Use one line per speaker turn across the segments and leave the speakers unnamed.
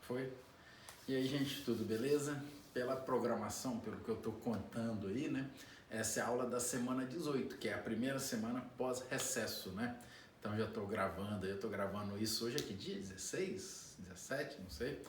Foi? E aí, gente, tudo beleza? Pela programação, pelo que eu tô contando aí, né? Essa é a aula da semana 18, que é a primeira semana pós-recesso, né? Então já tô gravando, eu tô gravando isso hoje é que dia? 16? 17? Não sei.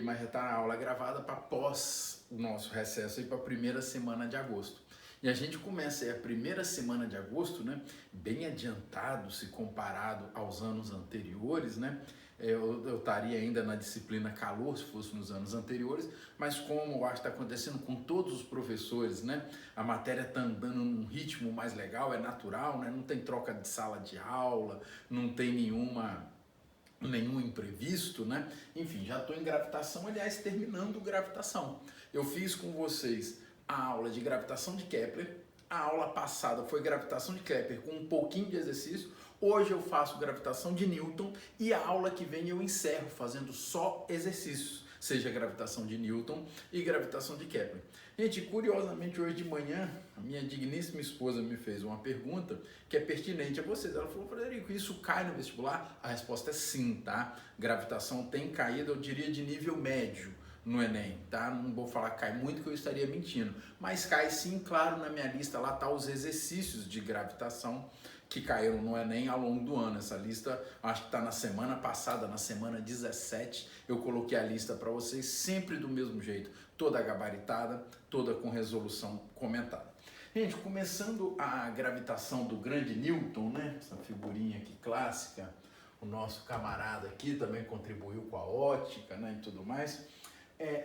Mas já tá a aula gravada para pós o nosso recesso aí para a primeira semana de agosto. E a gente começa aí a primeira semana de agosto, né? Bem adiantado se comparado aos anos anteriores, né? Eu estaria ainda na disciplina calor se fosse nos anos anteriores, mas como eu acho que está acontecendo com todos os professores, né? A matéria está andando num ritmo mais legal, é natural, né? Não tem troca de sala de aula, não tem nenhum imprevisto, né? Enfim, já estou em gravitação, aliás, terminando gravitação. Eu fiz com vocês a aula de gravitação de Kepler, a aula passada foi gravitação de Kepler com um pouquinho de exercício, hoje eu faço gravitação de Newton e a aula que vem eu encerro fazendo só exercícios, seja gravitação de Newton e gravitação de Kepler. Gente, curiosamente hoje de manhã, a minha digníssima esposa me fez uma pergunta que é pertinente a vocês. Ela falou: Frederico, isso cai no vestibular? A resposta é sim, tá? Gravitação tem caído, eu diria, de nível médio no Enem, tá? Não vou falar que cai muito, que eu estaria mentindo, mas cai sim, claro, na minha lista lá tá os exercícios de gravitação que caíram no Enem ao longo do ano. Essa lista, acho que está na semana passada, na semana 17, eu coloquei a lista para vocês, sempre do mesmo jeito, toda gabaritada, toda com resolução comentada. Gente, começando a gravitação do grande Newton, né? Essa figurinha aqui clássica, o nosso camarada aqui também contribuiu com a ótica, né, e tudo mais.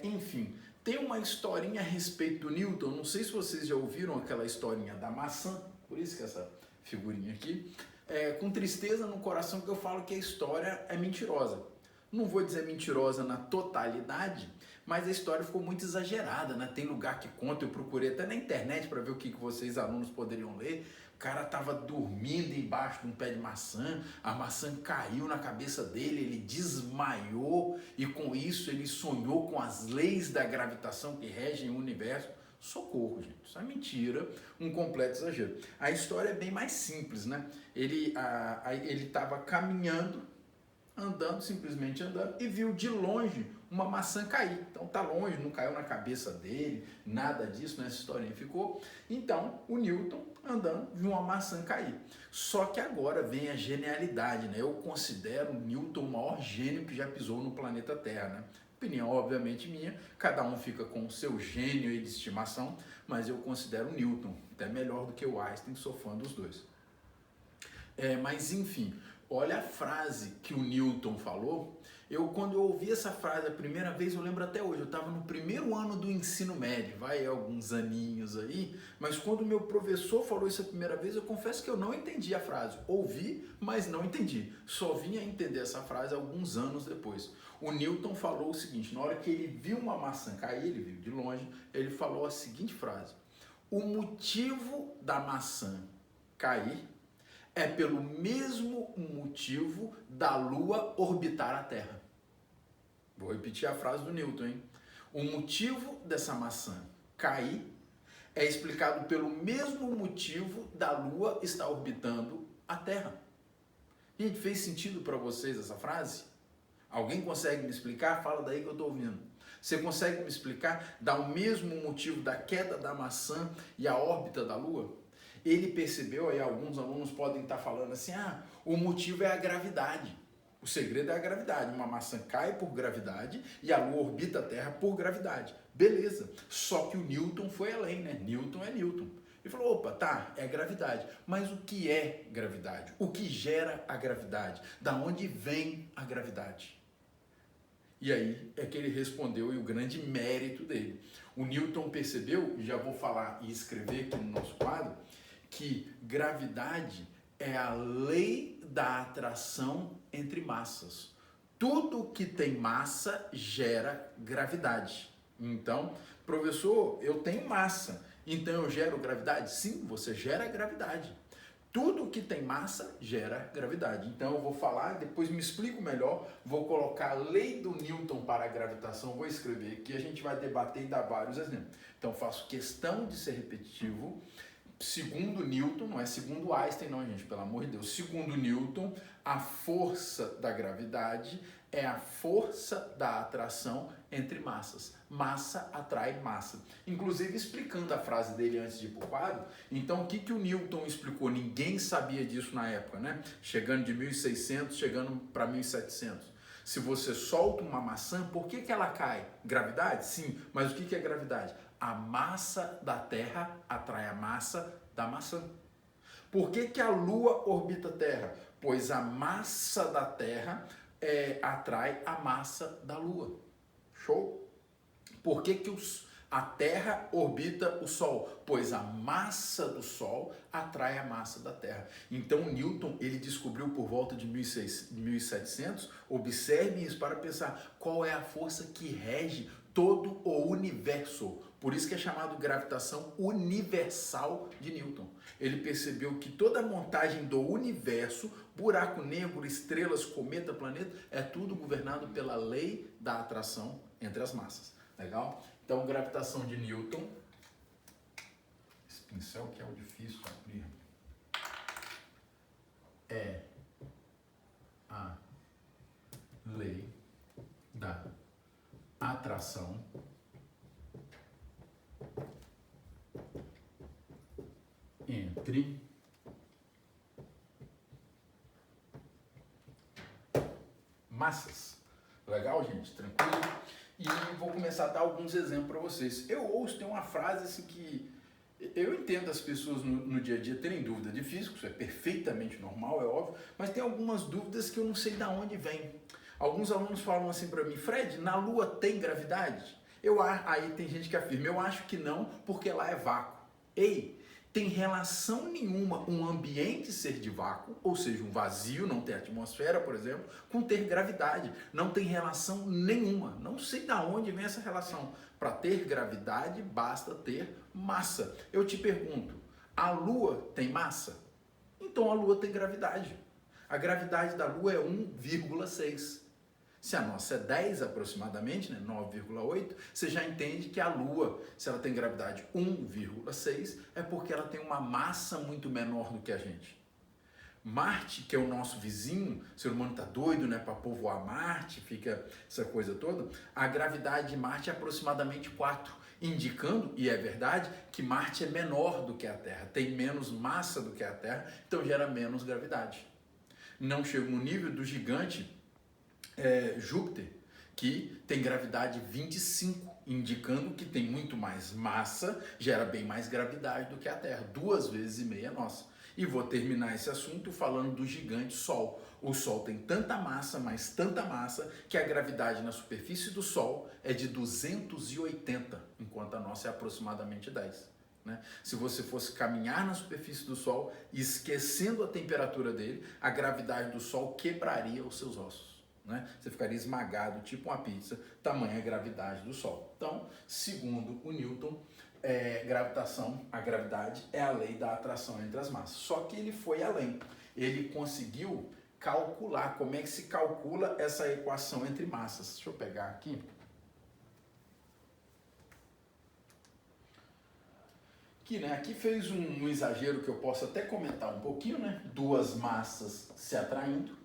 Enfim, tem uma historinha a respeito do Newton, não sei se vocês já ouviram aquela historinha da maçã, por isso que essa figurinha aqui, com tristeza no coração que eu falo que a história é mentirosa. Não vou dizer mentirosa na totalidade, mas a história ficou muito exagerada, né? Tem lugar que conta, eu procurei até na internet para ver o que vocês alunos poderiam ler. O cara estava dormindo embaixo de um pé de maçã, a maçã caiu na cabeça dele, ele desmaiou e com isso ele sonhou com as leis da gravitação que regem o universo. Socorro, gente, isso é mentira, um completo exagero. A história é bem mais simples, né? Ele estava caminhando, andando, simplesmente andando, e viu de longe uma maçã cair. Então tá longe, não caiu na cabeça dele, nada disso, nessa historinha ficou. Então o Newton, andando, viu uma maçã cair. Só que agora vem a genialidade, né? Eu considero o Newton o maior gênio que já pisou no planeta Terra, né? Opinião, obviamente, minha, cada um fica com o seu gênio aí de estimação, mas eu considero o Newton até melhor do que o Einstein, sou fã dos dois. Mas enfim, olha a frase que o Newton falou. Quando eu ouvi essa frase a primeira vez, eu lembro até hoje, eu estava no primeiro ano do ensino médio, vai alguns aninhos aí, mas quando o meu professor falou isso a primeira vez, eu confesso que eu não entendi a frase. Ouvi, mas não entendi. Só vim a entender essa frase alguns anos depois. O Newton falou o seguinte: na hora que ele viu uma maçã cair, ele viu de longe, ele falou a seguinte frase: o motivo da maçã cair é pelo mesmo motivo da Lua orbitar a Terra. Vou repetir a frase do Newton, hein? O motivo dessa maçã cair é explicado pelo mesmo motivo da Lua estar orbitando a Terra. Gente, fez sentido para vocês essa frase? Alguém consegue me explicar? Fala daí que eu estou ouvindo. Você consegue me explicar? Dá o mesmo motivo da queda da maçã e a órbita da Lua? Ele percebeu, aí alguns alunos podem estar falando assim: o motivo é a gravidade. O segredo é a gravidade. Uma maçã cai por gravidade e a Lua orbita a Terra por gravidade. Beleza. Só que o Newton foi além, né? Newton é Newton. Ele falou: opa, tá, é gravidade. Mas o que é gravidade? O que gera a gravidade? Da onde vem a gravidade? E aí é que ele respondeu, e o grande mérito dele. O Newton percebeu, e já vou falar e escrever aqui no nosso quadro, que gravidade é a lei da atração entre massas. Tudo que tem massa gera gravidade. Então, professor, eu tenho massa, então eu gero gravidade? Sim, você gera gravidade. Tudo que tem massa gera gravidade. Então eu vou falar, depois me explico melhor, vou colocar a lei do Newton para a gravitação, vou escrever aqui, a gente vai debater e dar vários exemplos. Então faço questão de ser repetitivo, segundo Newton, não é segundo Einstein não, gente, pelo amor de Deus, segundo Newton, a força da gravidade é a força da atração entre massas. Massa atrai massa. Inclusive, explicando a frase dele antes de ir para o quadro, então o que o Newton explicou? Ninguém sabia disso na época, né? Chegando de 1600, chegando para 1700. Se você solta uma maçã, por que ela cai? Gravidade? Sim, mas o que é gravidade? A massa da Terra atrai a massa da maçã. Por que a Lua orbita a Terra? Pois a massa da Terra atrai a massa da Lua. Show? Por que a Terra orbita o Sol? Pois a massa do Sol atrai a massa da Terra. Então Newton, ele descobriu por volta de 1700, observe isso para pensar qual é a força que rege todo o universo. Por isso que é chamado gravitação universal de Newton. Ele percebeu que toda a montagem do universo, buraco negro, estrelas, cometa, planeta, é tudo governado pela lei da atração entre as massas. Legal? Então, gravitação de Newton. Esse pincel que é o difícil abrir. É a lei da atração entre massas. Legal, gente? Tranquilo? E vou começar a dar alguns exemplos para vocês. Eu ouço, tem uma frase assim que eu entendo as pessoas no dia a dia terem dúvida de física, isso é perfeitamente normal, é óbvio, mas tem algumas dúvidas que eu não sei de onde vem. Alguns alunos falam assim para mim, Fred, na Lua tem gravidade? Aí tem gente que afirma, eu acho que não, porque lá é vácuo. Ei, tem relação nenhuma um ambiente ser de vácuo, ou seja, um vazio, não ter atmosfera, por exemplo, com ter gravidade. Não tem relação nenhuma. Não sei de onde vem essa relação. Para ter gravidade, basta ter massa. Eu te pergunto, a Lua tem massa? Então a Lua tem gravidade. A gravidade da Lua é 1,6. Se a nossa é 10 aproximadamente, né, 9,8, você já entende que a Lua, se ela tem gravidade 1,6, é porque ela tem uma massa muito menor do que a gente. Marte, que é o nosso vizinho, o ser humano está doido, né, para povoar Marte, fica essa coisa toda, a gravidade de Marte é aproximadamente 4, indicando, e é verdade, que Marte é menor do que a Terra, tem menos massa do que a Terra, então gera menos gravidade. Não chega no nível do gigante Júpiter, que tem gravidade 25, indicando que tem muito mais massa, gera bem mais gravidade do que a Terra, 2,5 vezes a nossa. E vou terminar esse assunto falando do gigante Sol. O Sol tem tanta massa, mas tanta massa, que a gravidade na superfície do Sol é de 280, enquanto a nossa é aproximadamente 10. Né? Se você fosse caminhar na superfície do Sol, esquecendo a temperatura dele, a gravidade do Sol quebraria os seus ossos. Né? Você ficaria esmagado, tipo uma pizza, tamanha a gravidade do Sol. Então, segundo o Newton, a gravidade é a lei da atração entre as massas. Só que ele foi além. Ele conseguiu calcular como é que se calcula essa equação entre massas. Deixa eu pegar aqui. Aqui fez um exagero que eu posso até comentar um pouquinho, né? Duas massas se atraindo.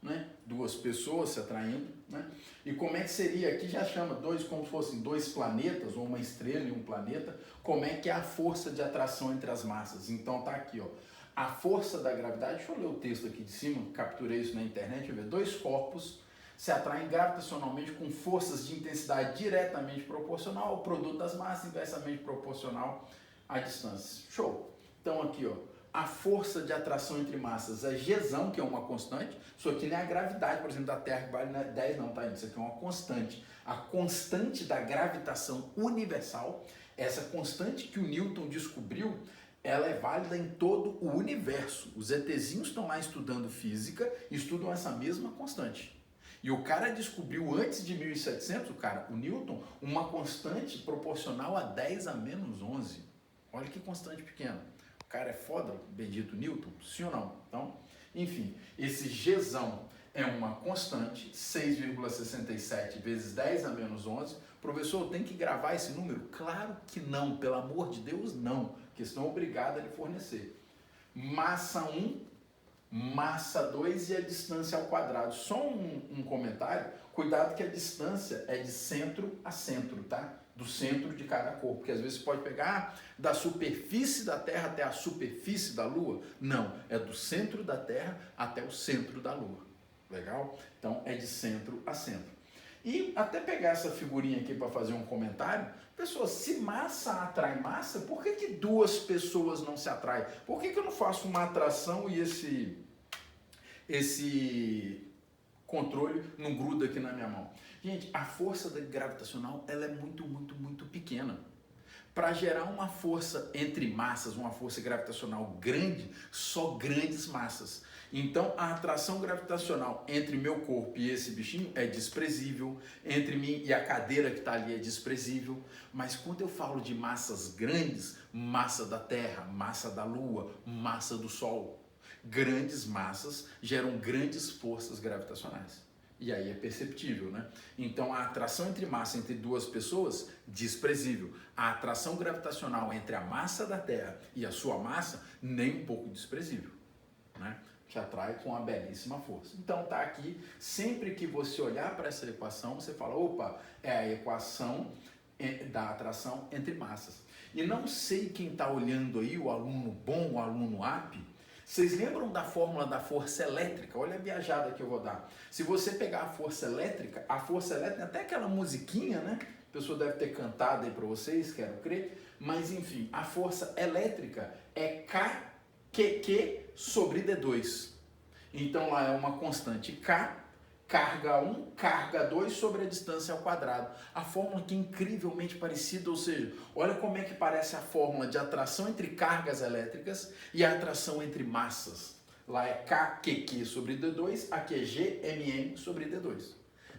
Né? Duas pessoas se atraindo, né? E como é que seria, aqui já chama como se fossem dois planetas, ou uma estrela e um planeta, como é que é a força de atração entre as massas. Então tá aqui, ó, a força da gravidade, deixa eu ler o texto aqui de cima, capturei isso na internet, deixa eu ver, dois corpos se atraem gravitacionalmente com forças de intensidade diretamente proporcional ao produto das massas, inversamente proporcional à distância. Show! Então aqui, ó, a força de atração entre massas é Gzão, que é uma constante. Isso aqui não é a gravidade, por exemplo, da Terra, que vale 10 não, tá? Isso aqui é uma constante. A constante da gravitação universal, essa constante que o Newton descobriu, ela é válida em todo o universo. Os ETzinhos estão lá estudando física e estudam essa mesma constante. E o cara descobriu antes de 1700, o Newton, uma constante proporcional a 10 a menos 11. Olha que constante pequena. O cara é foda, o bendito Newton, sim ou não? Então, enfim, esse Gzão é uma constante, 6,67 vezes 10 a menos 11. Professor, eu tenho que gravar esse número? Claro que não, pelo amor de Deus, não, porque senão é obrigado a lhe fornecer. Massa 1, massa 2 e a distância ao quadrado. Só um comentário, cuidado que a distância é de centro a centro, tá? Do centro de cada corpo, porque às vezes você pode pegar da superfície da Terra até a superfície da Lua. Não, é do centro da Terra até o centro da Lua. Legal? Então é de centro a centro. E até pegar essa figurinha aqui para fazer um comentário, pessoal, se massa atrai massa, por que duas pessoas não se atraem? Por que eu não faço uma atração e esse controle não gruda aqui na minha mão? Gente, a força gravitacional ela é muito, muito, muito pequena. Para gerar uma força entre massas, uma força gravitacional grande, só grandes massas. Então a atração gravitacional entre meu corpo e esse bichinho é desprezível, entre mim e a cadeira que está ali é desprezível, mas quando eu falo de massas grandes, massa da Terra, massa da Lua, massa do Sol, grandes massas geram grandes forças gravitacionais. E aí é perceptível, né? Então a atração entre massa entre duas pessoas, desprezível. A atração gravitacional entre a massa da Terra e a sua massa, nem um pouco desprezível, né? Que atrai com uma belíssima força. Então tá aqui, sempre que você olhar para essa equação, você fala, opa, é a equação da atração entre massas. E não sei quem está olhando aí, o aluno bom, o aluno AP, vocês lembram da fórmula da força elétrica? Olha a viajada que eu vou dar. Se você pegar a força elétrica, até aquela musiquinha, né? A pessoa deve ter cantado aí para vocês, quero crer. Mas enfim, a força elétrica é KQQ sobre D2. Então lá é uma constante K, carga 1, carga 2 sobre a distância ao quadrado. A fórmula que é incrivelmente parecida, ou seja, olha como é que parece a fórmula de atração entre cargas elétricas e a atração entre massas. Lá é KQQ sobre D2, aqui é GMM sobre D2.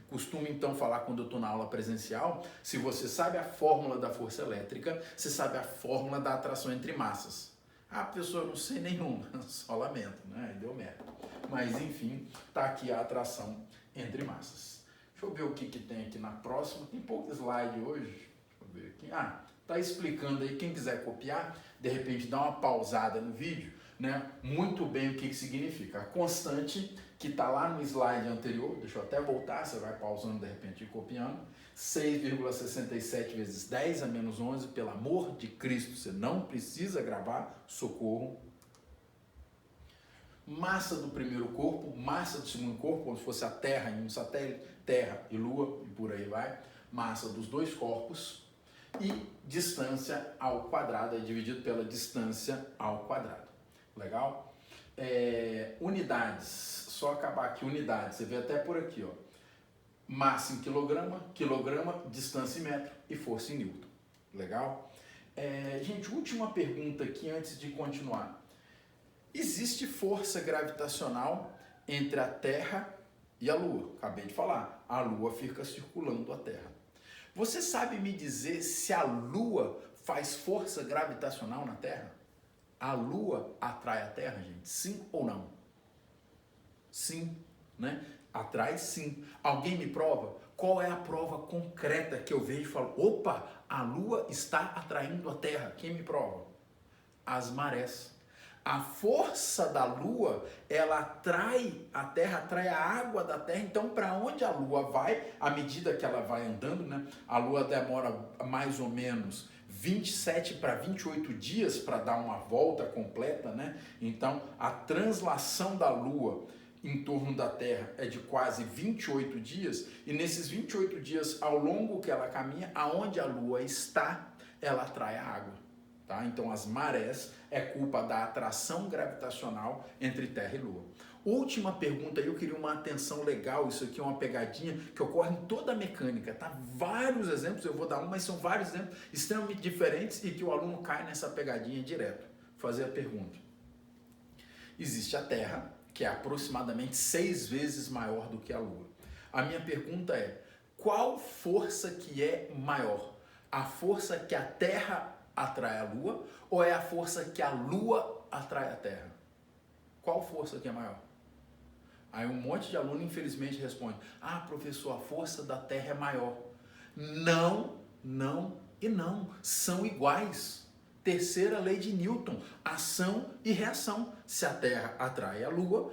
Costumo então falar quando eu estou na aula presencial, se você sabe a fórmula da força elétrica, você sabe a fórmula da atração entre massas. Ah, professor, eu não sei nenhuma, só lamento, né? Aí deu merda. Mas enfim, tá aqui a atração entre massas. Deixa eu ver o que tem aqui na próxima. Tem pouco slide hoje. Deixa eu ver aqui. Ah, tá explicando aí. Quem quiser copiar, de repente dá uma pausada no vídeo, né? Muito bem o que significa. A constante que está lá no slide anterior, deixa eu até voltar, você vai pausando de repente e copiando. 6,67 vezes 10 a menos 11, pelo amor de Cristo, você não precisa gravar, socorro. Massa do primeiro corpo, massa do segundo corpo, como se fosse a Terra em um satélite, Terra e Lua, e por aí vai. Massa dos dois corpos e distância ao quadrado, é dividido pela distância ao quadrado. Legal? Unidades, só acabar aqui, unidades, você vê até por aqui, ó. Massa em quilograma, distância em metro e força em newton. Legal? Gente, última pergunta aqui antes de continuar. Existe força gravitacional entre a Terra e a Lua. Acabei de falar, a Lua fica circulando a Terra. Você sabe me dizer se a Lua faz força gravitacional na Terra? A Lua atrai a Terra, gente? Sim ou não? Sim, né? Atrai sim. Alguém me prova? Qual é a prova concreta que eu vejo e falo, opa, a Lua está atraindo a Terra? Quem me prova? As marés. A força da Lua, ela atrai a Terra, atrai a água da Terra. Então, para onde a Lua vai, à medida que ela vai andando, né? A Lua demora mais ou menos 27 para 28 dias para dar uma volta completa, né? Então, a translação da Lua em torno da Terra é de quase 28 dias, e nesses 28 dias, ao longo que ela caminha, aonde a Lua está, ela atrai a água. Tá? Então as marés é culpa da atração gravitacional entre Terra e Lua. Última pergunta, eu queria uma atenção legal, isso aqui é uma pegadinha que ocorre em toda a mecânica, tá? Vários exemplos, eu vou dar um, mas são vários exemplos extremamente diferentes e que o aluno cai nessa pegadinha direto. Vou fazer a pergunta. Existe a Terra, que é aproximadamente 6 vezes maior do que a Lua. A minha pergunta é, qual força que é maior? A força que a Terra atrai a Lua ou é a força que a Lua atrai a Terra? Qual força que é maior? Aí um monte de aluno, infelizmente, responde: ah, professor, a força da Terra é maior. Não, não e não. São iguais. Terceira lei de Newton, ação e reação. Se a Terra atrai a Lua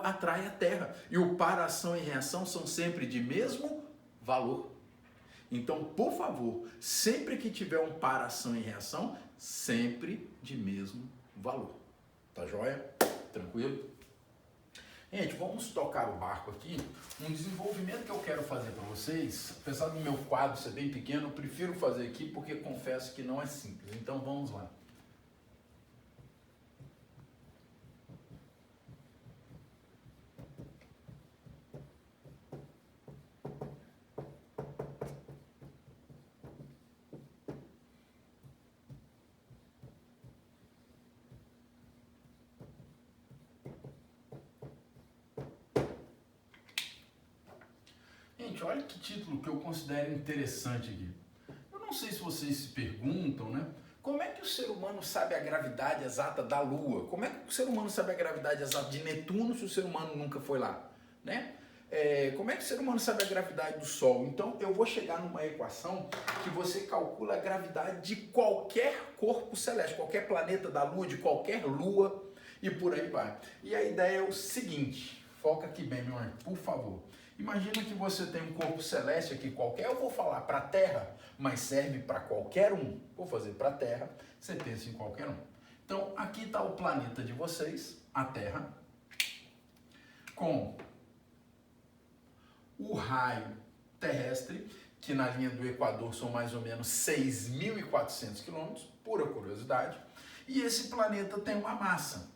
atrai a Terra. E o para ação e reação são sempre de mesmo valor. Então, por favor, sempre que tiver um para ação e reação, sempre de mesmo valor. Tá joia? Tranquilo? Gente, vamos tocar o barco aqui. Um desenvolvimento que eu quero fazer para vocês, apesar do meu quadro ser bem pequeno, eu prefiro fazer aqui porque confesso que não é simples. Então vamos lá. Gente, olha que título que eu considero interessante aqui. Eu não sei se vocês se perguntam, né? Como é que o ser humano sabe a gravidade exata da Lua? Como é que o ser humano sabe a gravidade exata de Netuno se o ser humano nunca foi lá? Né? Como é que o ser humano sabe a gravidade do Sol? Então eu vou chegar numa equação que você calcula a gravidade de qualquer corpo celeste, qualquer planeta da Lua, de qualquer Lua e por aí vai. E a ideia é o seguinte, foca aqui bem, meu irmão, por favor. Imagina que você tem um corpo celeste aqui qualquer, eu vou falar para a Terra, mas serve para qualquer um. Vou fazer para a Terra, você pensa em qualquer um. Então, aqui está o planeta de vocês, a Terra, com o raio terrestre, que na linha do Equador são mais ou menos 6.400 quilômetros, pura curiosidade. E esse planeta tem uma massa,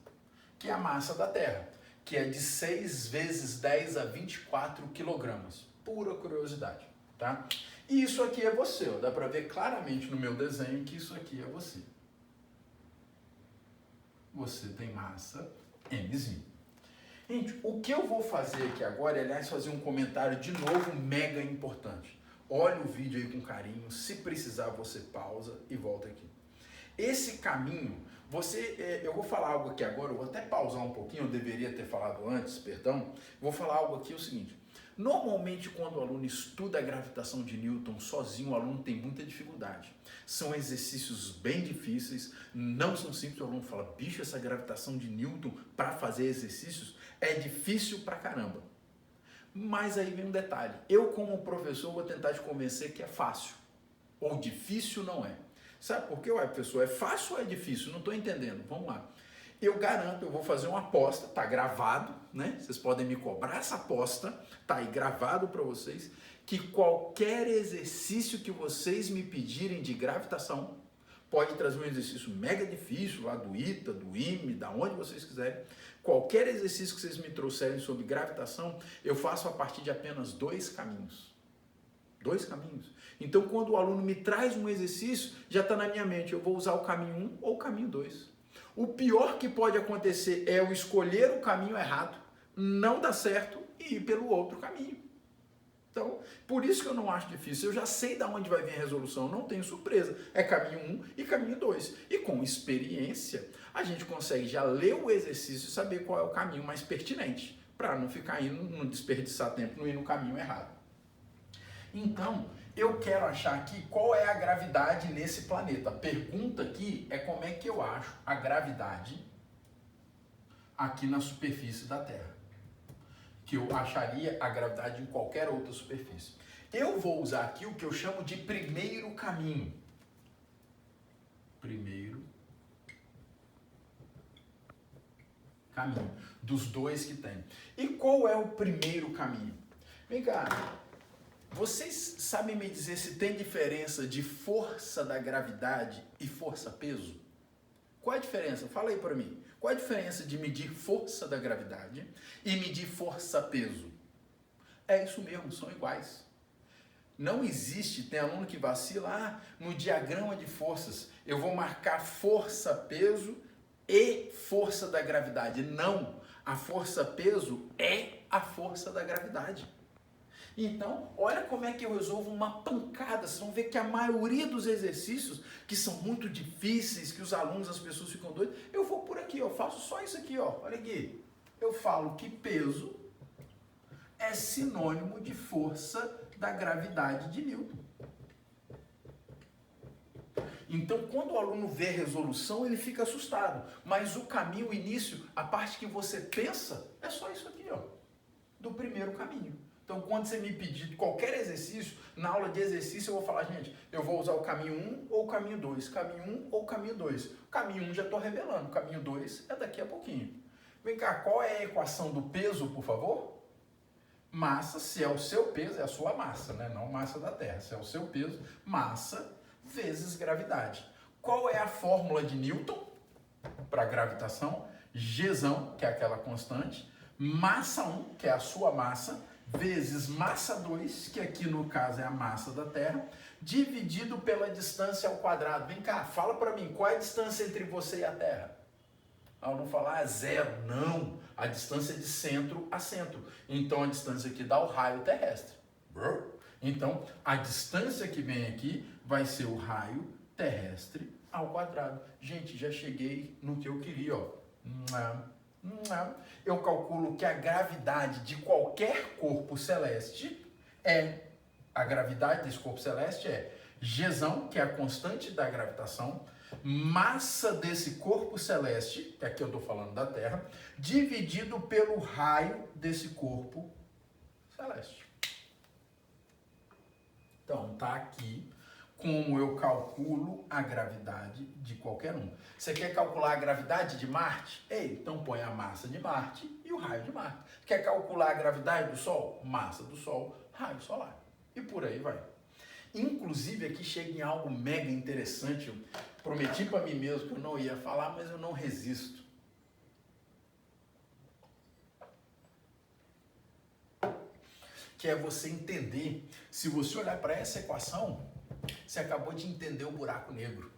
que é a massa da Terra, que é de 6 vezes 10 a 24 quilogramas. Pura curiosidade, tá? E isso aqui é você, ó. Dá pra ver claramente no meu desenho que isso aqui é você. Você tem massa Mzinho. Gente, o que eu vou fazer aqui agora é, aliás, fazer um comentário de novo mega importante. Olha o vídeo aí com carinho, se precisar você pausa e volta aqui. Esse caminho, eu vou falar algo aqui agora, eu vou até pausar um pouquinho, eu deveria ter falado antes, perdão. Vou falar algo aqui, o seguinte. Normalmente, quando o aluno estuda a gravitação de Newton sozinho, o aluno tem muita dificuldade. São exercícios bem difíceis, não são simples. O aluno fala, bicho, essa gravitação de Newton para fazer exercícios é difícil pra caramba. Mas aí vem um detalhe. Eu, como professor, vou tentar te convencer que é fácil. Ou difícil não é. Sabe por quê, ué, professor? É fácil ou é difícil? Não estou entendendo. Vamos lá. Eu garanto, eu vou fazer uma aposta, tá gravado, né? Vocês podem me cobrar essa aposta, tá aí gravado para vocês, que qualquer exercício que vocês me pedirem de gravitação, pode trazer um exercício mega difícil lá do ITA, do IME, da onde vocês quiserem. Qualquer exercício que vocês me trouxerem sobre gravitação, eu faço a partir de apenas 2 caminhos. 2 caminhos. Então, quando o aluno me traz um exercício, já está na minha mente, eu vou usar o caminho 1 ou o caminho 2. O pior que pode acontecer é eu escolher o caminho errado, não dar certo e ir pelo outro caminho. Então, por isso que eu não acho difícil. Eu já sei de onde vai vir a resolução, não tenho surpresa. É caminho 1 e caminho 2. E com experiência, a gente consegue já ler o exercício e saber qual é o caminho mais pertinente, para não ficar indo, não desperdiçar tempo, não ir no caminho errado. Então, eu quero achar aqui qual é a gravidade nesse planeta. A pergunta aqui é como é que eu acho a gravidade aqui na superfície da Terra. Que eu acharia a gravidade em qualquer outra superfície. Eu vou usar aqui o que eu chamo de primeiro caminho. Primeiro caminho. Dos 2 que tem. E qual é o primeiro caminho? Vem cá. Vocês sabem me dizer se tem diferença de força da gravidade e força-peso? Qual é a diferença? Fala aí para mim. Qual é a diferença de medir força da gravidade e medir força-peso? É isso mesmo, são iguais. Não existe, tem aluno que vacila, no diagrama de forças, eu vou marcar força-peso e força da gravidade. Não, a força-peso é a força da gravidade. Então, olha como é que eu resolvo uma pancada. Vocês vão ver que a maioria dos exercícios, que são muito difíceis, que os alunos, as pessoas ficam doidas, eu vou por aqui, ó, faço só isso aqui, ó. Olha aqui. Eu falo que peso é sinônimo de força da gravidade de Newton. Então, quando o aluno vê a resolução, ele fica assustado. Mas o caminho, o início, a parte que você pensa, é só isso aqui, ó, do primeiro caminho. Então, quando você me pedir qualquer exercício, na aula de exercício eu vou falar, gente, eu vou usar o caminho 1 ou o caminho 2, caminho 1 ou o caminho 2. O caminho 1 já estou revelando, o caminho 2 é daqui a pouquinho. Vem cá, qual é a equação do peso, por favor? Massa, se é o seu peso, é a sua massa, né? Não massa da Terra. Se é o seu peso, massa vezes gravidade. Qual é a fórmula de Newton para gravitação? Gzão, que é aquela constante, massa 1, que é a sua massa, vezes massa 2, que aqui no caso é a massa da Terra, dividido pela distância ao quadrado. Vem cá, fala para mim, qual é a distância entre você e a Terra? Ao não falar é zero, não. A distância é de centro a centro. Então a distância que dá o raio terrestre. Então a distância que vem aqui vai ser o raio terrestre ao quadrado. Gente, já cheguei no que eu queria, ó. Eu calculo que a gravidade de qualquer corpo celeste a gravidade desse corpo celeste é Gzão, que é a constante da gravitação, massa desse corpo celeste, que aqui eu estou falando da Terra, dividido pelo raio desse corpo celeste. Então, tá aqui como eu calculo a gravidade de qualquer um. Você quer calcular a gravidade de Marte? Então põe a massa de Marte e o raio de Marte. Quer calcular a gravidade do Sol? Massa do Sol, raio solar. E por aí vai. Inclusive, aqui chega em algo mega interessante. Eu prometi para mim mesmo que eu não ia falar, mas eu não resisto. Que é você entender, se você olhar para essa equação, você acabou de entender o buraco negro,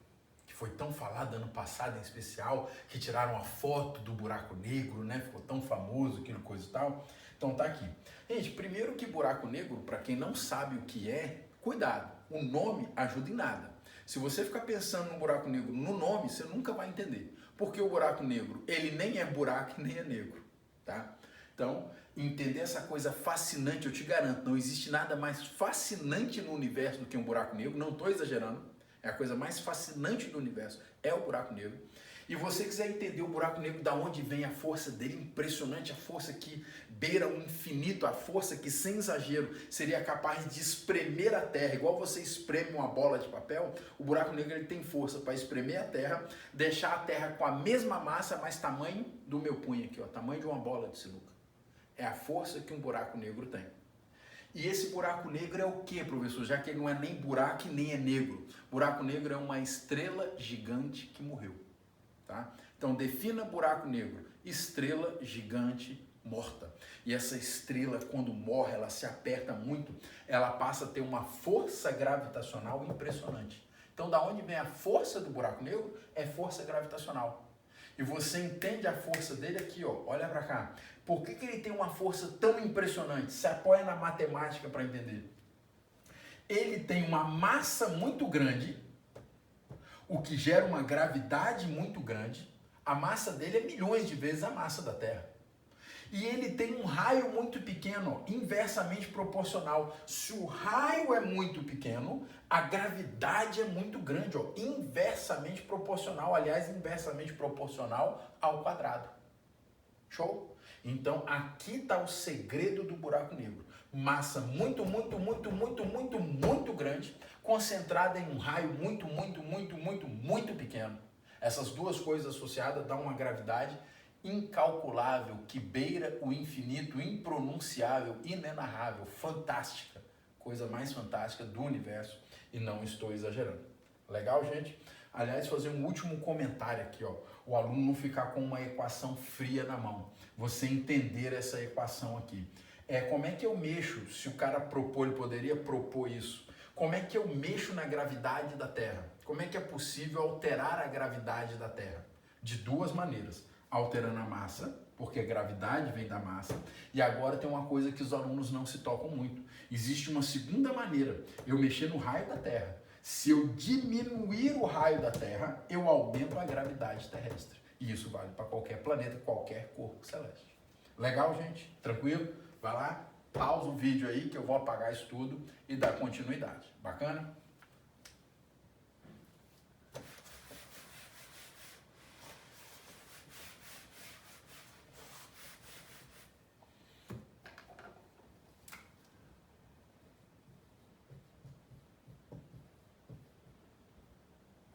que foi tão falado ano passado em especial, que tiraram a foto do buraco negro, né? Ficou tão famoso, aquilo coisa e tal. Então tá aqui. Gente, primeiro que buraco negro, para quem não sabe o que é, cuidado, o nome ajuda em nada. Se você ficar pensando no buraco negro no nome, você nunca vai entender. Porque o buraco negro, ele nem é buraco nem é negro, tá? Então, entender essa coisa fascinante, eu te garanto, não existe nada mais fascinante no universo do que um buraco negro, não estou exagerando, é a coisa mais fascinante do universo, é o buraco negro. E você quiser entender o buraco negro, da onde vem a força dele, impressionante, a força que beira o infinito, a força que, sem exagero, seria capaz de espremer a Terra, igual você espreme uma bola de papel, o buraco negro ele tem força para espremer a Terra, deixar a Terra com a mesma massa, mas tamanho do meu punho aqui, ó, tamanho de uma bola de sinuca. É a força que um buraco negro tem. E esse buraco negro é o que, professor? Já que ele não é nem buraco e nem é negro. Buraco negro é uma estrela gigante que morreu. Tá? Então defina buraco negro, estrela gigante morta. E essa estrela, quando morre, ela se aperta muito, ela passa a ter uma força gravitacional impressionante. Então da onde vem a força do buraco negro? É força gravitacional. E você entende a força dele aqui, ó, olha para cá. Por que ele tem uma força tão impressionante? Se apoia na matemática para entender. Ele tem uma massa muito grande, o que gera uma gravidade muito grande. A massa dele é milhões de vezes a massa da Terra. E ele tem um raio muito pequeno, ó, inversamente proporcional. Se o raio é muito pequeno, a gravidade é muito grande, ó, inversamente proporcional, aliás, inversamente proporcional ao quadrado. Show? Então, aqui está o segredo do buraco negro. Massa muito grande, concentrada em um raio muito pequeno. Essas duas coisas associadas dão uma gravidade incalculável, que beira o infinito, impronunciável, inenarrável, fantástica. Coisa mais fantástica do universo, e não estou exagerando. Legal, gente? Aliás, fazer um último comentário aqui, ó. O aluno não ficar com uma equação fria na mão. Você entender essa equação aqui. Como é que eu mexo? Se o cara propor, ele poderia propor isso. Como é que eu mexo na gravidade da Terra? Como é que é possível alterar a gravidade da Terra? De duas maneiras. Alterando a massa, porque a gravidade vem da massa. E agora tem uma coisa que os alunos não se tocam muito. Existe uma segunda maneira. Eu mexer no raio da Terra. Se eu diminuir o raio da Terra, eu aumento a gravidade terrestre. E isso vale para qualquer planeta, qualquer corpo celeste. Legal, gente? Tranquilo? Vai lá, pausa o vídeo aí que eu vou apagar isso tudo e dar continuidade. Bacana?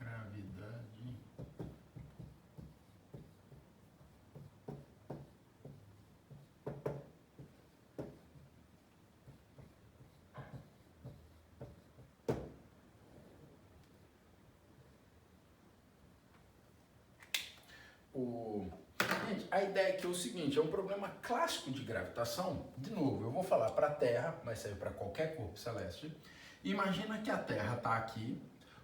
Gravidade. Gente, a ideia aqui é o seguinte, é um problema clássico de gravitação. De novo, eu vou falar para a Terra, mas serve para qualquer corpo celeste. Imagina que a Terra está aqui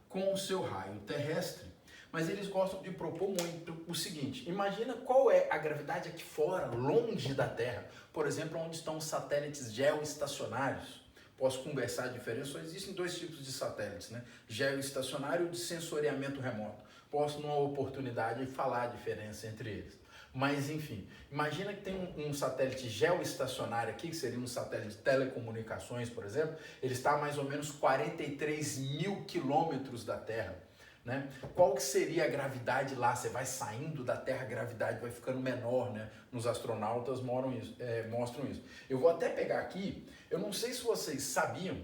com o seu raio terrestre, mas eles gostam de propor muito o seguinte, imagina qual é a gravidade aqui fora, longe da Terra, por exemplo, onde estão os satélites geoestacionários. Posso conversar a diferença, só existem dois tipos de satélites, né? Geoestacionário e de sensoriamento remoto. Posso, numa oportunidade, falar a diferença entre eles. Mas, enfim, imagina que tem um satélite geoestacionário aqui, que seria um satélite de telecomunicações, por exemplo, ele está a mais ou menos 43 mil quilômetros da Terra. Né? Qual que seria a gravidade lá? Você vai saindo da Terra, a gravidade vai ficando menor, né? Nos astronautas mostram isso. Eu vou até pegar aqui, eu não sei se vocês sabiam,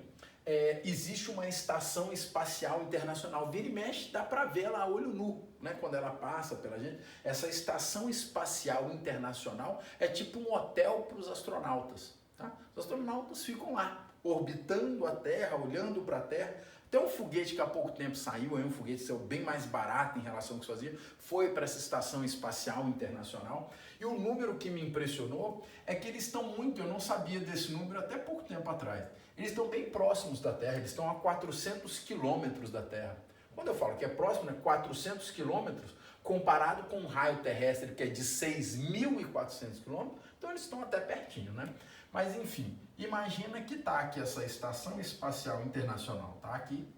existe uma estação espacial internacional, vira e mexe, dá para ver ela a olho nu, né? Quando ela passa pela gente. Essa estação espacial internacional é tipo um hotel para os astronautas. Tá? Os astronautas ficam lá, orbitando a Terra, olhando para a Terra. Tem um foguete que há pouco tempo saiu, um foguete saiu bem mais barato em relação ao que se fazia, foi para essa estação espacial internacional. E o número que me impressionou é que eles estão muito, eu não sabia desse número até pouco tempo atrás, eles estão bem próximos da Terra, eles estão a 400 quilômetros da Terra. Quando eu falo que é próximo, né, 400 quilômetros, comparado com um raio terrestre que é de 6.400 quilômetros, então eles estão até pertinho, né? Mas enfim, imagina que está aqui essa Estação Espacial Internacional, está aqui,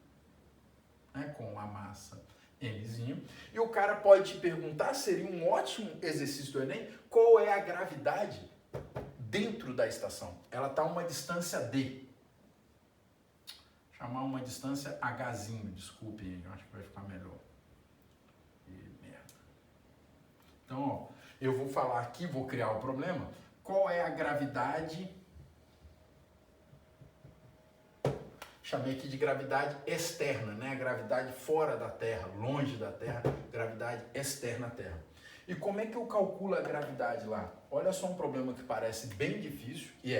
né, com a massa mzinho, e o cara pode te perguntar, seria um ótimo exercício do Enem, qual é a gravidade dentro da estação? Ela está a uma distância D. Chamar uma distância Hzinho, desculpe, eu acho que vai ficar melhor. Então, ó, eu vou falar aqui, vou criar o problema. Qual é a gravidade? Chamei aqui de gravidade externa, né? A gravidade fora da Terra, longe da Terra, gravidade externa à Terra. E como é que eu calculo a gravidade lá? Olha só um problema que parece bem difícil, e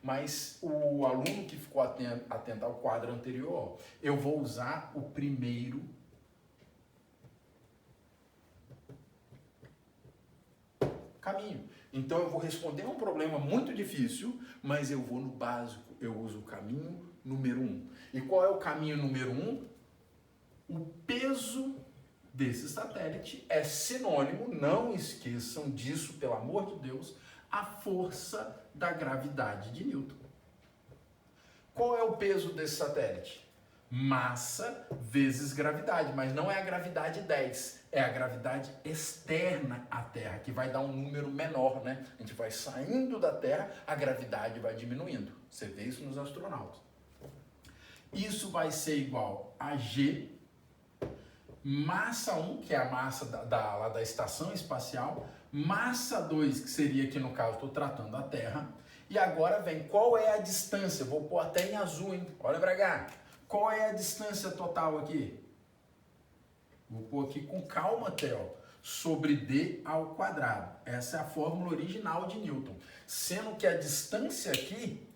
mas o aluno que ficou atento ao quadro anterior, ó, eu vou usar o primeiro caminho. Então eu vou responder a um problema muito difícil, mas eu vou no básico, eu uso o caminho número 1. E qual é o caminho número 1? O peso desse satélite é sinônimo, não esqueçam disso, pelo amor de Deus, a força da gravidade de Newton. Qual é o peso desse satélite? Massa vezes gravidade, mas não é a gravidade 10, é a gravidade externa à Terra, que vai dar um número menor, né? A gente vai saindo da Terra, a gravidade vai diminuindo. Você vê isso nos astronautas. Isso vai ser igual a G, massa 1, que é a massa da estação espacial, massa 2, que seria aqui no caso, estou tratando a Terra, e agora vem qual é a distância, vou pôr até em azul, hein? Olha pra cá. Qual é a distância total aqui? Vou pôr aqui com calma até, ó. Sobre D ao quadrado. Essa é a fórmula original de Newton. Sendo que a distância aqui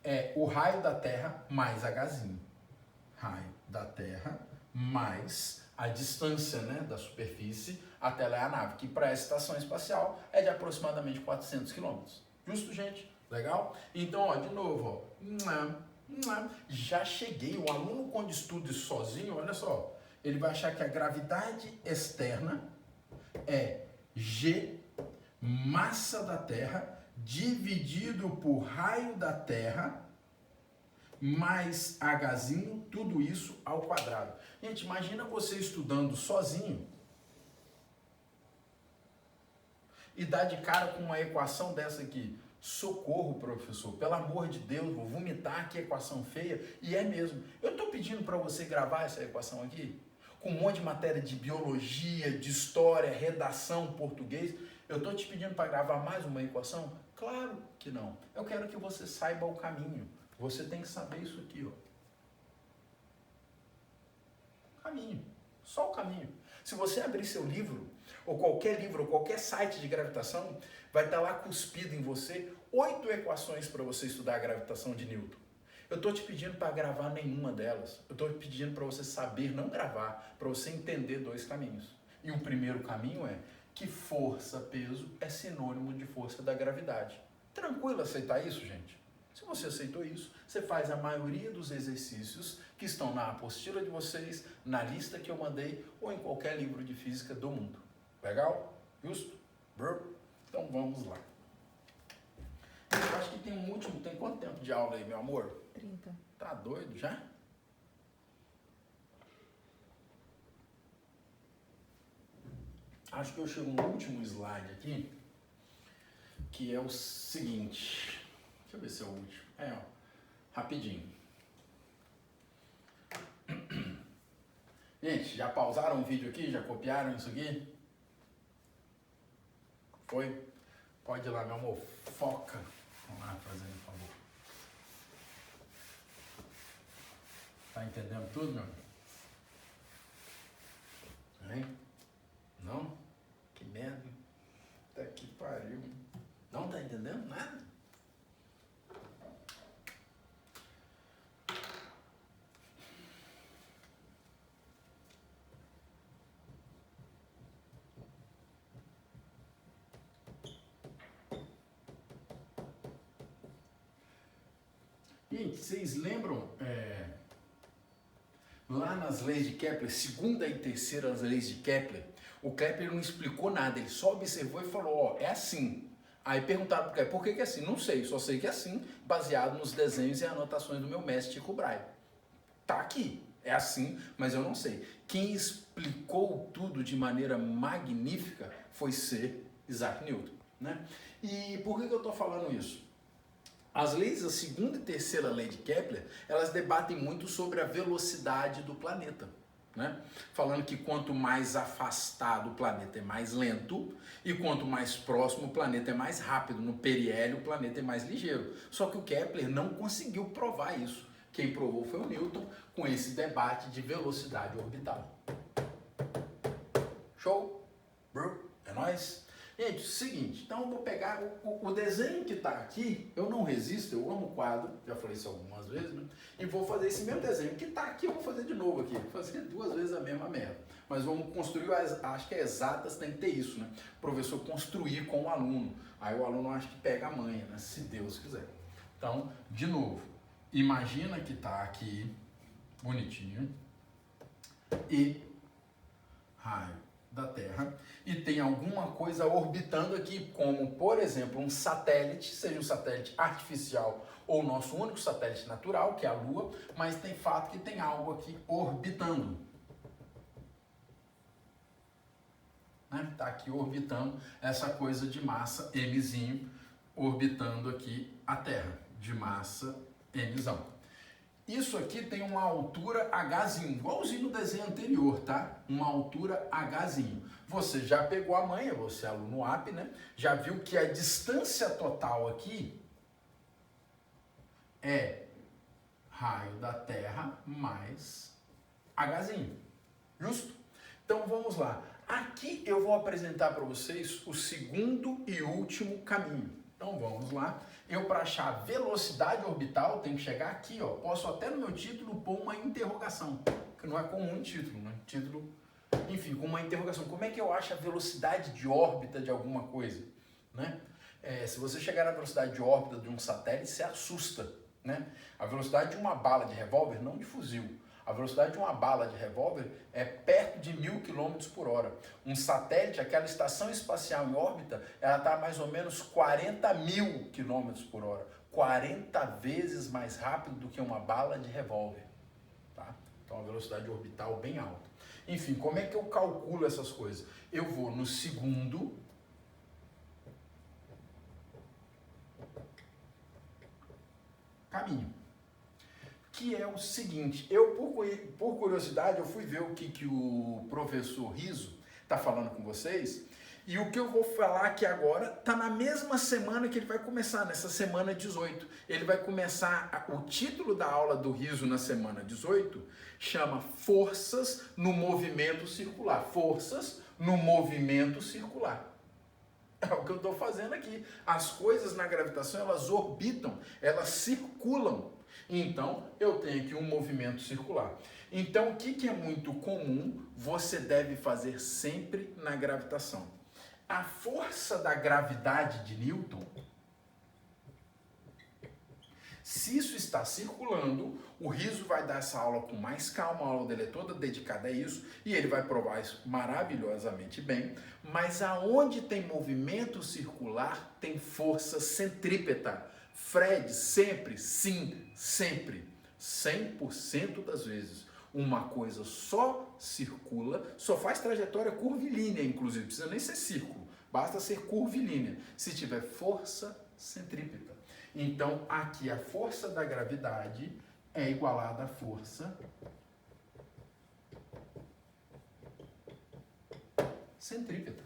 é o raio da Terra mais Hzinho. Raio da Terra mais a distância, né, da superfície até lá é a nave, que para essa estação espacial é de aproximadamente 400 quilômetros. Justo, gente? Legal? Então, ó, de novo, ó, já cheguei. O aluno, quando estuda isso sozinho, olha só, ele vai achar que a gravidade externa é G, massa da Terra, dividido por raio da Terra, mais Hzinho, tudo isso ao quadrado. Gente, imagina você estudando sozinho e dá de cara com uma equação dessa aqui. Socorro, professor, pelo amor de Deus, vou vomitar, que equação feia. E é mesmo. Eu estou pedindo para você gravar essa equação aqui, com um monte de matéria de biologia, de história, redação, português. Eu estou te pedindo para gravar mais uma equação? Claro que não. Eu quero que você saiba o caminho. Você tem que saber isso aqui, ó. Caminho. Só o caminho. Se você abrir seu livro, ou qualquer site de gravitação, vai estar lá cuspido em você 8 equações para você estudar a gravitação de Newton. Eu estou te pedindo para gravar nenhuma delas. Eu estou te pedindo para você saber não gravar, para você entender 2 caminhos. E o primeiro caminho é que força-peso é sinônimo de força da gravidade. Tranquilo aceitar isso, gente? Se você aceitou isso, você faz a maioria dos exercícios que estão na apostila de vocês, na lista que eu mandei ou em qualquer livro de física do mundo. Legal? Justo? Então vamos lá. Eu acho que tem um último, tem quanto tempo de aula aí, meu amor?
30.
Tá doido já? Acho que eu chego no último slide aqui, que é o seguinte. Deixa eu ver se é o último. Ó, rapidinho. Gente, já pausaram o vídeo aqui? Já copiaram isso aqui? Foi? Pode ir lá, meu amor. Foca. Vamos lá, fazendo um favor. Tá entendendo tudo, meu amigo? Hein? Não? Que merda. Tá que pariu. Não tá entendendo nada? Gente, vocês lembram lá nas leis de Kepler, segunda e terceira leis de Kepler, o Kepler não explicou nada, ele só observou e falou, ó, é assim. Aí perguntaram pro Kepler, por que é assim? Não sei, só sei que é assim, baseado nos desenhos e anotações do meu mestre Tycho Brahe. Tá aqui, é assim, mas eu não sei. Quem explicou tudo de maneira magnífica foi ser Isaac Newton, né? E por que eu tô falando isso? As leis, a segunda e terceira lei de Kepler, elas debatem muito sobre a velocidade do planeta, né? Falando que quanto mais afastado o planeta é mais lento e quanto mais próximo o planeta é mais rápido. No periélio o planeta é mais ligeiro. Só que o Kepler não conseguiu provar isso. Quem provou foi o Newton com esse debate de velocidade orbital. Show? É nóis? Gente, seguinte, então eu vou pegar o desenho que está aqui, eu não resisto, eu amo quadro, já falei isso algumas vezes, né? E vou fazer esse mesmo desenho que está aqui, eu vou fazer de novo aqui, vou fazer 2 vezes a mesma merda. Mas vamos construir, acho que é exatas, tem que ter isso, né? O professor construir com o aluno, aí o aluno acho que pega a manha, né? Se Deus quiser. Então, de novo, imagina que está aqui, bonitinho, e raio da Terra, e tem alguma coisa orbitando aqui, como, por exemplo, um satélite, seja um satélite artificial ou o nosso único satélite natural, que é a Lua, mas tem fato que tem algo aqui orbitando. Né? Tá aqui orbitando essa coisa de massa Mzinho, orbitando aqui a Terra, de massa Mzão. Isso aqui tem uma altura Hzinho, igualzinho no desenho anterior, tá? Uma altura Hzinho. Você já pegou a manha, você é aluno AP, né? Já viu que a distância total aqui é raio da Terra mais Hzinho. Justo? Então vamos lá. Aqui eu vou apresentar para vocês o segundo e último caminho. Então vamos lá. Eu, para achar a velocidade orbital, tenho que chegar aqui, ó. Posso até no meu título pôr uma interrogação, que não é comum em título, né? Título, enfim, com uma interrogação. Como é que eu acho a velocidade de órbita de alguma coisa, né? Se você chegar na velocidade de órbita de um satélite, você assusta, né? A velocidade de uma bala de revólver, não de fuzil. A velocidade de uma bala de revólver é perto de 1000 km por hora. Um satélite, aquela estação espacial em órbita, ela está mais ou menos 40.000 km por hora. 40 vezes mais rápido do que uma bala de revólver. Tá? Então, a velocidade orbital bem alta. Enfim, como é que eu calculo essas coisas? Eu vou no segundo caminho. Que é o seguinte, eu por curiosidade eu fui ver o que o professor Riso está falando com vocês, e o que eu vou falar aqui agora está na mesma semana que ele vai começar, nessa semana 18. Ele vai começar, o título da aula do Riso na semana 18 chama Forças no Movimento Circular. Forças no Movimento Circular. É o que eu estou fazendo aqui. As coisas na gravitação, elas orbitam, elas circulam. Então, eu tenho aqui um movimento circular. Então, o que é muito comum, você deve fazer sempre na gravitação. A força da gravidade de Newton, se isso está circulando, o Riso vai dar essa aula com mais calma, a aula dele é toda dedicada a isso, e ele vai provar isso maravilhosamente bem, mas aonde tem movimento circular, tem força centrípeta. Fred, sempre, sim, sempre, 100% das vezes, uma coisa só circula, só faz trajetória curvilínea, inclusive, não precisa nem ser círculo, basta ser curvilínea, se tiver força centrípeta. Então, aqui a força da gravidade é igualada à força centrípeta.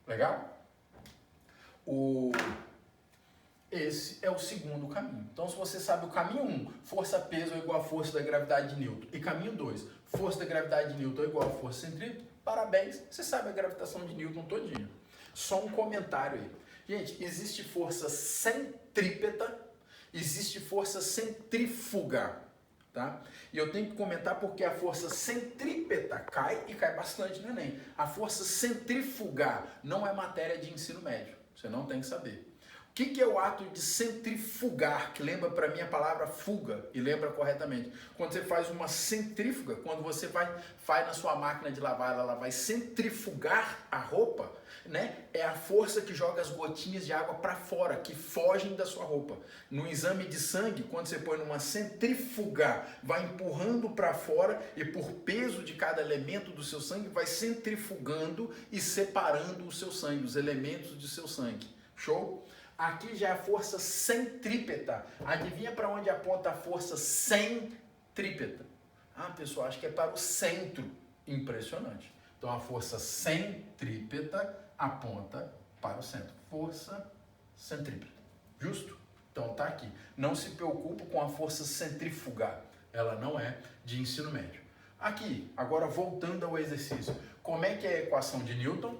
Legal? Esse é o segundo caminho. Então, se você sabe o caminho 1, força-peso é igual à força da gravidade de Newton, e caminho 2, força da gravidade de Newton é igual à força centrípeta, parabéns, você sabe a gravitação de Newton todinha. Só um comentário aí. Gente, existe força centrípeta, existe força centrífuga, tá? E eu tenho que comentar porque a força centrípeta cai e cai bastante no Enem. A força centrífuga não é matéria de ensino médio, você não tem que saber. O que é o ato de centrifugar? Que lembra para mim a palavra fuga, e lembra corretamente. Quando você faz uma centrífuga, quando você faz na sua máquina de lavar, ela vai centrifugar a roupa, né? É a força que joga as gotinhas de água para fora, que fogem da sua roupa. No exame de sangue, quando você põe numa centrífuga, vai empurrando para fora e por peso de cada elemento do seu sangue, vai centrifugando e separando o seu sangue, os elementos de seu sangue. Show? Aqui já é a força centrípeta. Adivinha para onde aponta a força centrípeta? Ah, pessoal, acho que é para o centro. Impressionante. Então, a força centrípeta aponta para o centro. Força centrípeta. Justo? Então, tá aqui. Não se preocupe com a força centrífuga. Ela não é de ensino médio. Aqui, agora voltando ao exercício. Como é que é a equação de Newton?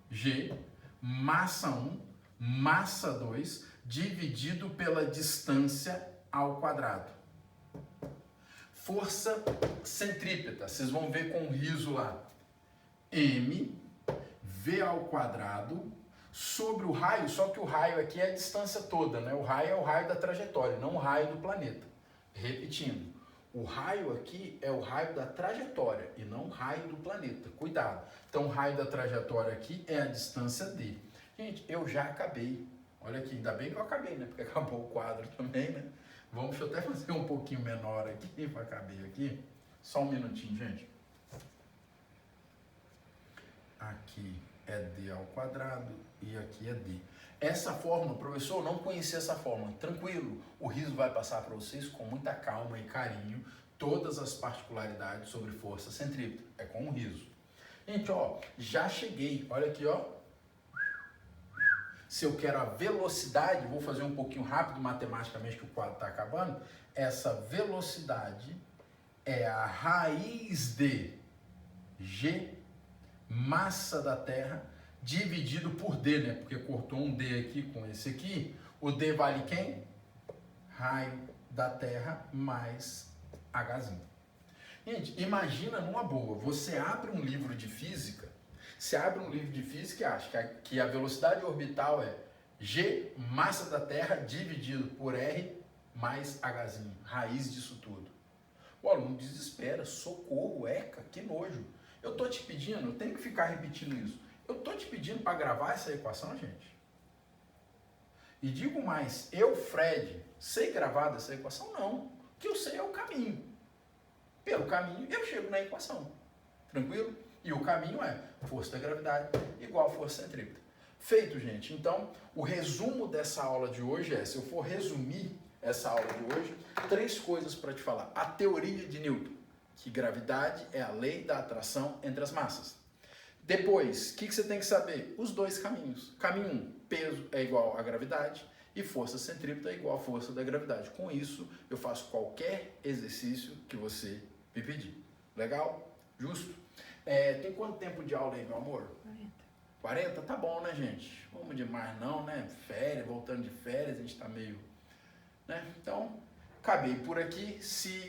G, massa 1, massa 2, dividido pela distância ao quadrado. Força centrípeta, vocês vão ver com o riso lá. M, V ao quadrado, sobre o raio, só que o raio aqui é a distância toda, né? O raio é o raio da trajetória, não o raio do planeta. Repetindo, o raio aqui é o raio da trajetória e não o raio do planeta. Cuidado. Então, o raio da trajetória aqui é a distância D. Gente, eu já acabei. Olha aqui, ainda bem que eu acabei, né? Porque acabou o quadro também, né? Deixa eu até fazer um pouquinho menor aqui para caber aqui. Só um minutinho, gente. Aqui é D ao quadrado e aqui é D. Essa fórmula, professor, eu não conhecia essa fórmula. Tranquilo, o Riso vai passar para vocês com muita calma e carinho todas as particularidades sobre força centrípeta. É com o Riso. Gente, ó, já cheguei. Olha aqui, ó. Se eu quero a velocidade, vou fazer um pouquinho rápido matematicamente que o quadro está acabando. Essa velocidade é a raiz de G, massa da Terra, dividido por D, né? Porque cortou um D aqui com esse aqui. O D vale quem? Raio da Terra mais Hzinho. Gente, imagina numa boa, você abre um livro de física, e acha que a velocidade orbital é G, massa da Terra, dividido por R mais Hzinho, raiz disso tudo. O aluno desespera, socorro, eca, que nojo. Eu estou te pedindo, eu tenho que ficar repetindo isso, eu estou te pedindo para gravar essa equação, gente. E digo mais, eu, Fred, sei gravar dessa equação? Não. O que eu sei é o caminho. Pelo caminho, eu chego na equação. Tranquilo? E o caminho é força da gravidade igual a força centrípeta. Feito, gente. Então, o resumo dessa aula de hoje é, se eu for resumir essa aula de hoje, 3 coisas para te falar. A teoria de Newton, que gravidade é a lei da atração entre as massas. Depois, o que você tem que saber? Os 2 caminhos. Caminho 1, peso é igual a gravidade e força centrípeta é igual a força da gravidade. Com isso, eu faço qualquer exercício que você me pedir. Legal? Justo? Tem quanto tempo de aula aí, meu amor? 40? Tá bom, né, gente? Vamos demais não, né? Férias, voltando de férias, a gente tá meio... né? Então, acabei por aqui.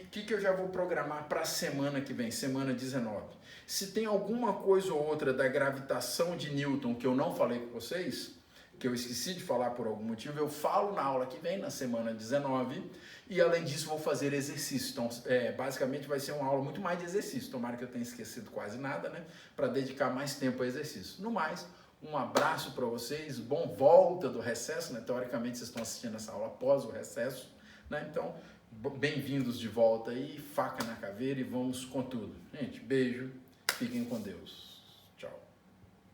O que eu já vou programar para a semana que vem, semana 19? Se tem alguma coisa ou outra da gravitação de Newton que eu não falei com vocês, que eu esqueci de falar por algum motivo, eu falo na aula que vem, na semana 19, e além disso vou fazer exercício. Então, basicamente vai ser uma aula muito mais de exercício. Tomara que eu tenha esquecido quase nada, né? Para dedicar mais tempo a exercício. No mais, um abraço para vocês, bom volta do recesso, né? Teoricamente vocês estão assistindo essa aula após o recesso, né? Então, bem-vindos de volta aí, faca na caveira e vamos com tudo. Gente, beijo, fiquem com Deus.